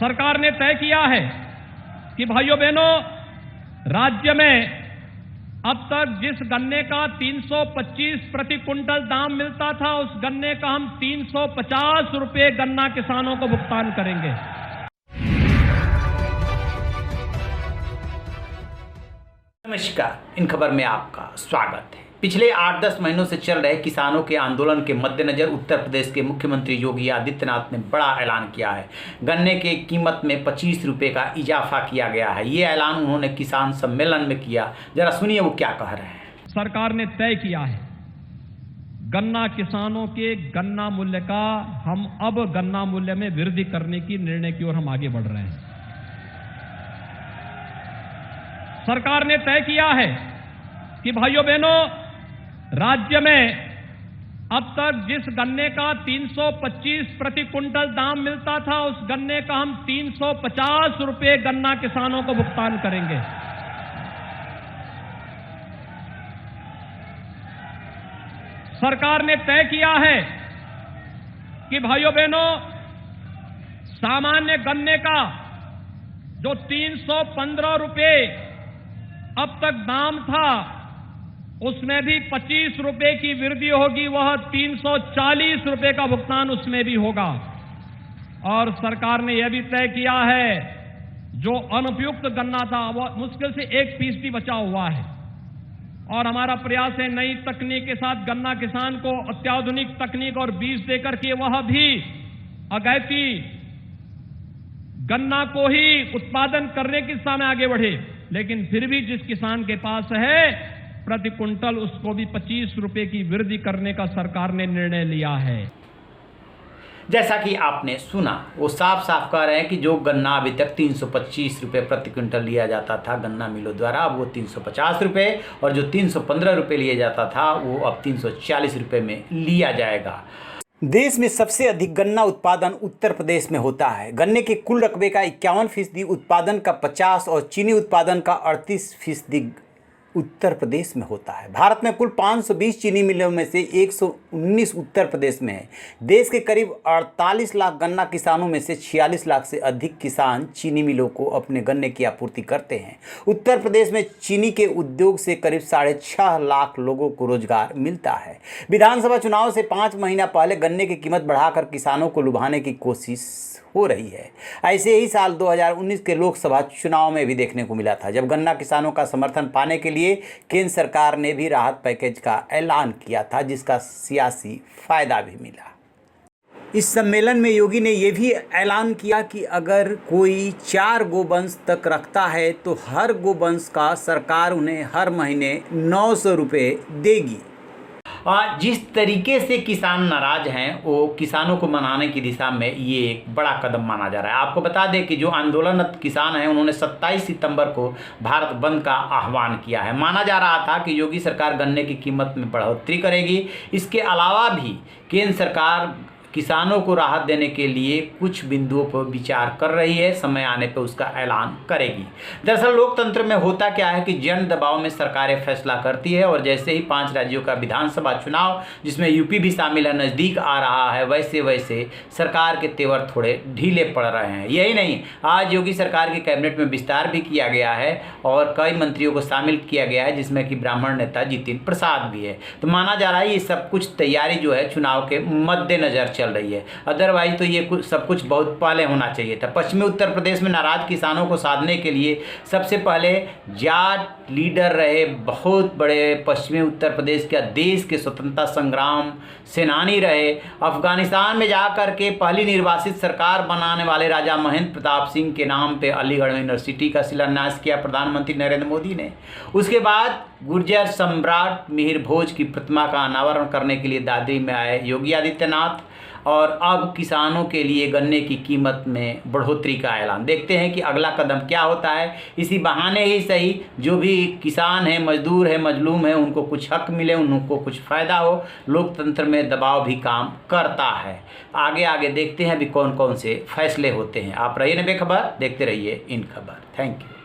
सरकार ने तय किया है कि भाइयों बहनों, राज्य में अब तक जिस गन्ने का 325 प्रति कुंटल दाम मिलता था, उस गन्ने का हम 350 रुपये गन्ना किसानों को भुगतान करेंगे। नमस्कार, इन खबर में आपका स्वागत है। पिछले 8-10 महीनों से चल रहे किसानों के आंदोलन के मद्देनजर उत्तर प्रदेश के मुख्यमंत्री योगी आदित्यनाथ ने बड़ा ऐलान किया है। गन्ने की कीमत में 25 रुपये का इजाफा किया गया है। ये ऐलान उन्होंने किसान सम्मेलन में किया। जरा सुनिए वो क्या कह रहे हैं। सरकार ने तय किया है गन्ना किसानों के गन्ना मूल्य का, हम अब गन्ना मूल्य में वृद्धि करने की निर्णय की ओर हम आगे बढ़ रहे हैं। सरकार ने तय किया है कि भाइयों बहनों, राज्य में अब तक जिस गन्ने का 325 प्रति कुंटल दाम मिलता था, उस गन्ने का हम 350 रुपये गन्ना किसानों को भुगतान करेंगे। सरकार ने तय किया है कि भाइयों बहनों, सामान्य गन्ने का जो 315 रुपये अब तक दाम था, उसमें भी 25 रुपये की वृद्धि होगी, वह 340 रुपये का भुगतान उसमें भी होगा। और सरकार ने यह भी तय किया है, जो अनुपयुक्त गन्ना था वह मुश्किल से 1% बचा हुआ है। और हमारा प्रयास है नई तकनीक के साथ गन्ना किसान को अत्याधुनिक तकनीक और बीज देकर के वह भी अगैती गन्ना को ही उत्पादन करने की दिशा में आगे बढ़े। लेकिन फिर भी जिस किसान के पास है प्रति कुंटल, उसको भी 25 रुपये की वृद्धि करने का सरकार ने निर्णय लिया है। जैसा कि आपने सुना, वो साफ साफ कह रहे हैं कि जो गन्ना अभी तक 325 रुपये प्रति क्विंटल लिया जाता था गन्ना मिलों द्वारा, अब वो 350 रुपये, और जो 315 रुपये लिया जाता था वो अब 340 रुपये में लिया जाएगा। देश में सबसे अधिक गन्ना उत्पादन उत्तर प्रदेश में होता है। गन्ने के कुल रकबे का 51% उत्पादन का 50 और चीनी उत्पादन का 38% उत्तर प्रदेश में होता है। भारत में कुल 520 चीनी मिलों में से 119 उत्तर प्रदेश में है। देश के करीब 48 लाख गन्ना किसानों में से 46 लाख से अधिक किसान चीनी मिलों को अपने गन्ने की आपूर्ति करते हैं। उत्तर प्रदेश में चीनी के उद्योग से करीब 6.5 लाख लोगों को रोजगार मिलता है। विधानसभा चुनाव से 5 महीना पहले गन्ने की कीमत बढ़ाकर किसानों को लुभाने की कोशिश हो रही है। ऐसे ही साल 2019 के लोकसभा चुनाव में भी देखने को मिला था, जब गन्ना किसानों का समर्थन पाने के लिए केंद्र सरकार ने भी राहत पैकेज का ऐलान किया था, जिसका सियासी फायदा भी मिला। इस सम्मेलन में योगी ने यह भी ऐलान किया कि अगर कोई 4 गोवंश तक रखता है तो हर गोवंश का सरकार उन्हें हर महीने 900 रुपये देगी। जिस तरीके से किसान नाराज हैं, वो किसानों को मनाने की दिशा में ये एक बड़ा कदम माना जा रहा है। आपको बता दें कि जो आंदोलनरत किसान हैं, उन्होंने 27 सितंबर को भारत बंद का आह्वान किया है। माना जा रहा था कि योगी सरकार गन्ने की कीमत में बढ़ोतरी करेगी। इसके अलावा भी केंद्र सरकार किसानों को राहत देने के लिए कुछ बिंदुओं पर विचार कर रही है। समय आने पर उसका ऐलान करेगी। दरअसल लोकतंत्र में होता क्या है कि जन दबाव में सरकारें फैसला करती है, और जैसे ही 5 राज्यों का विधानसभा चुनाव, जिसमें यूपी भी शामिल है, नज़दीक आ रहा है, वैसे वैसे सरकार के तेवर थोड़े ढीले पड़ रहे हैं। यही नहीं, आज योगी सरकार की कैबिनेट में विस्तार भी किया गया है और कई मंत्रियों को शामिल किया गया है, जिसमें कि ब्राह्मण नेता जितेंद्र प्रसाद भी है। तो माना जा रहा है ये सब कुछ तैयारी जो है चुनाव के मद्देनजर चल रही है। अदरवाइज तो ये सब कुछ बहुत पहले होना चाहिए था। पश्चिमी उत्तर प्रदेश में नाराज किसानों को साधने के लिए सबसे पहले जाट लीडर रहे, बहुत बड़े पश्चिमी उत्तर प्रदेश के देश के स्वतंत्रता संग्राम सेनानी रहे, अफगानिस्तान में जाकर के पहली निर्वासित सरकार बनाने वाले राजा महेंद्र प्रताप सिंह के नाम पे अलीगढ़ यूनिवर्सिटी का शिलान्यास किया प्रधानमंत्री नरेंद्र मोदी ने। उसके बाद गुर्जर सम्राट मिहिर भोज की प्रतिमा का अनावरण करने के लिए दादरी में आए योगी आदित्यनाथ, और अब किसानों के लिए गन्ने की कीमत में बढ़ोतरी का ऐलान। देखते हैं कि अगला कदम क्या होता है। इसी बहाने ही सही जो भी किसान है, मजदूर है, मजलूम है, उनको कुछ हक मिले, उनको कुछ फ़ायदा हो। लोकतंत्र में दबाव भी काम करता है। आगे आगे देखते हैं अभी कौन कौन से फैसले होते हैं। आप रहिए बेखबर, देखते रहिए इन खबर। Thank you.